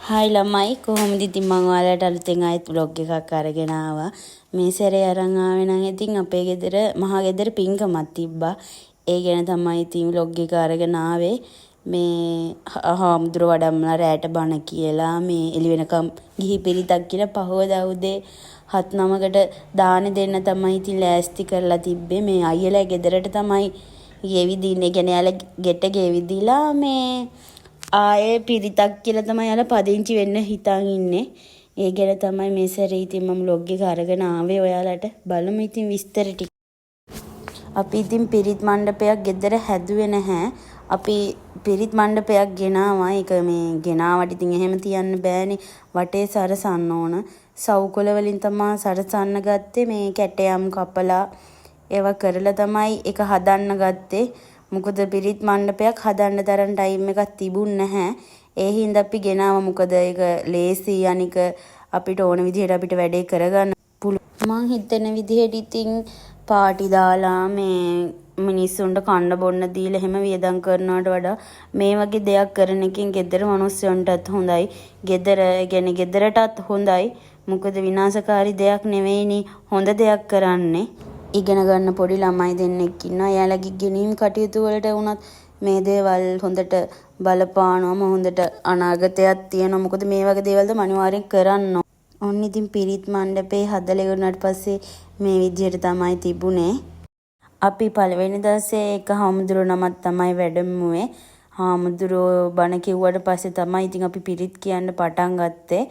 Hi ළමයි කොහොමද ඉතින් මම ඔයාලට අලුතෙන් ආයෙත් vlog එකක් අරගෙන ආවා. මේ සැරේ අරන් ආවේ නම් ඉතින් අපේ ගෙදර මහා ගෙදර පින්කමක් තිබ්බා. ඒ ගැන තමයි ඉතින් vlog එක අරගෙන ආවේ. මේ හාමුදුරුවෝ වඩම්මලා රැට බණ කියලා මේ එළි වෙනකම් ගිහි පිරිතක් කියලා පහවදා උදේ 7-9කට දාන දෙන්න තමයි ඉතින් ලෑස්ති කරලා තිබ්බේ. මේ අයියලා ගෙදරට තමයි ගෙවිදින්නේ. කියන්නේ යාලා ගෙට ගෙවිදිලා මේ ආයේ පිරිතක් කියලා තමයි යාලා පදිංචි වෙන්න හිතන් ඉන්නේ. ඒ ගැන තමයි මේ සැරේ ඉතින් මම vlog එක අරගෙන ආවේ ඔයාලට. බලමු ඉතින් විස්තර ටික. අපි ඉතින් පිරිත් මණ්ඩපයක් ගෙදර හැදුවේ නැහැ. අපි පිරිත් මණ්ඩපයක් ගෙනාවා. ඒක මේ ගෙනාවට ඉතින් එහෙම තියන්න බෑනේ. වටේ සරසන්න ඕන. සවුකොළ වලින් තමයි සරසන්න ගත්තේ. මේ කැටයම් කපලා ඒවා කරලා තමයි ඒක හදන්න ගත්තේ. මොකද පිරිත් මණ්ඩපයක් හදන්න තරම් ටයිම් එකක් තිබුණ නැහැ. ඒ හින්දා අපි ගෙනාවා. මොකද ඒක ලේසි අනික අපිට ඕන විදිහට අපිට වැඩේ කරගන්න පුළුවන්. මං හිතන විදිහට ඉතින් පාටි දාලා මේ මිනිස්සුන්ට කන්න බොන්න දීලා එහෙම වියදම් කරනවට වඩා මේ වගේ දෙයක් කරන එකෙන් ගෙදර මිනිස්සුන්ටත් හොඳයි. ගෙදර කියන්නේ ගෙදරටත් හොඳයි. මොකද විනාශකාරී දෙයක් නෙවෙයිනේ හොඳ දෙයක් කරන්නේ. ඉගෙන ගන්න පොඩි ළමයි දෙන්නෙක් ඉන්නවා. එයාලගේ ගෙනීම් කටයුතු වලට වුණත් මේ දේවල් හොඳට බලපානවම හොඳට අනාගතයක් තියෙනවා. මොකද මේ වගේ දේවල්ද අනිවාර්යෙන් කරන්න ඕන. ඔන්න ඉතින් පිරිත් මණ්ඩපේ හදලා ඉවරනාට පස්සේ මේ විදිහට තමයි තිබුණේ. අපි පළවෙනි දවසේ එක හාමුදුරුවෝ නමක් තමයි වැඩමුවේ. හාමුදුරුවෝ බණ කිව්වට පස්සේ තමයි ඉතින් අපි පිරිත් කියන්න පටන් ගත්තේ.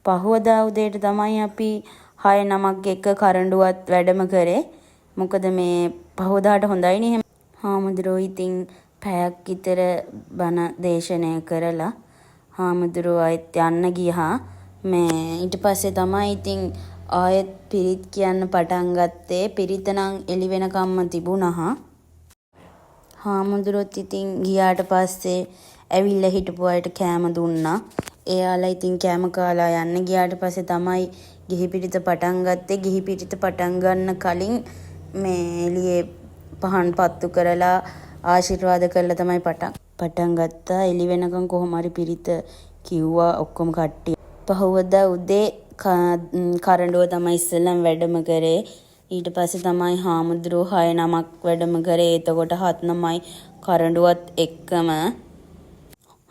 පහවදා උදේට තමයි අපි 6 නමක් එක්ක කරඬුවත් වැඩම කරේ. මොකද මේ පහවදාට හොඳයිනේ එහෙම. හාමුදුරුවෝ ඉතින් පැයක් විතර බණ දේශනය කරලා හාමුදුරුවෝ ආයෙත් යන්න ගියා. මේ ඊට පස්සේ තමයි ඉතින් ආයෙත් පිරිත් කියන්න පටන් ගත්තේ. පිරිත නම් එළි වෙනකම්ම තිබුණා. හාමුදුරුවෝත් ඉතින් ගියාට පස්සේ ඇවිල්ලා හිටපු අයට කෑම දුන්නා. එයාලා ඉතින් කෑම කාලා යන්න ගියාට පස්සේ තමයි ගිහි පිරිත පටන් ගත්තේ. ගිහි පිරිත පටන් ගන්න කලින් මේ එළියේ පහන් පත්තු කරලා ආශිර්වාද කරලා තමයි පටන් ගත්තා. එළි වෙනකන් කොහොම හරි පිරිත කිව්වා ඔක්කොම කට්ටිය. පහවදා උදේ කරඬුව තමයි ඉස්සෙල්ලම වැඩම කරේ. ඊට පස්සේ තමයි හාමුදුරුවෝ 6 නමක් වැඩම කරේ. එතකොට 7 නමයි කරඬුවත් එක්කම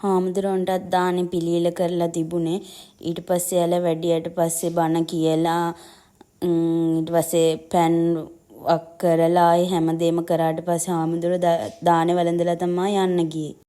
හාමුදුරුවන්ටත් දානේ පිළියෙල කරලා තිබුණේ. ඊට පස්සේ යාලා වැඩියට පස්සේ බණ කියලා ඊට පස්සේ පෑන් වක් කරලා හැමදේම කරාට පස්සේ හාමුදුරුවෝ දානේ වළඳලා තමයි යන්න ගියේ.